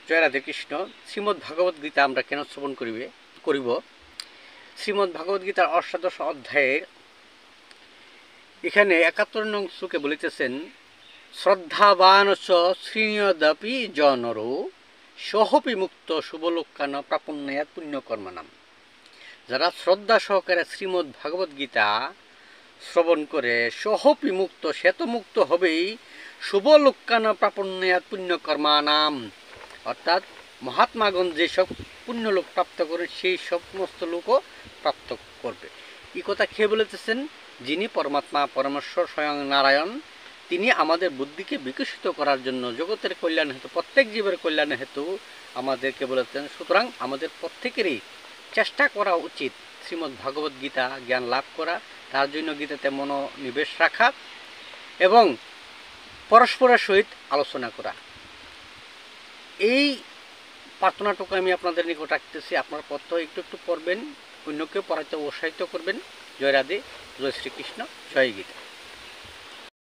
জয় রাধে কৃষ্ণ। শ্রীমদ্ ভাগবত গীতা আমরা কেন শ্রবণ করিব? শ্রীমদ্ ভাগবত গীতার অষ্টাদশ অধ্যায়ের এখানে ৭১ নং শ্লোকে বলিতেছেন, শ্রদ্ধাবান চ শ্রীণীয়দপি জনরো সহপি মুক্ত শুভলোকান প্রাপন্যাৎ পুণ্যকর্মণাম। যারা শ্রদ্ধা সহকারে শ্রীমদ্ ভাগবত গীতা শ্রবণ করে সহপি মুক্ত, সে তো মুক্ত হবেই, শুভলোকান প্রাপন্যাৎ পুণ্যকর্মানাম, অর্থাৎ মহাত্মাগণ যেসব পুণ্যলোক প্রাপ্ত করেন সেই সমস্ত লোকও প্রাপ্ত করবে। এই কথা খেয়ে বলেতেছেন যিনি পরমাত্মা পরমেশ্বর স্বয়ং নারায়ণ, তিনি আমাদের বুদ্ধিকে বিকশিত করার জন্য জগতের কল্যাণ হেতু, প্রত্যেক জীবের কল্যাণ হেতু আমাদেরকে বলেছেন। সুতরাং আমাদের প্রত্যেকেরই চেষ্টা করা উচিত শ্রীমদ্ ভাগবত গীতা জ্ঞান লাভ করা, তার জন্য গীতাতে মনোনিবেশ রাখা এবং পরস্পরের সহিত আলোচনা করা। এই প্রার্থনাটুকু আমি আপনাদের নিকট রাখতেছি। আপনার পত্র একটু একটু পড়বেন, অন্যকেও পড়াইতে উৎসাহিত করবেন। জয় রাধে, জয় শ্রীকৃষ্ণ, জয় গীতা।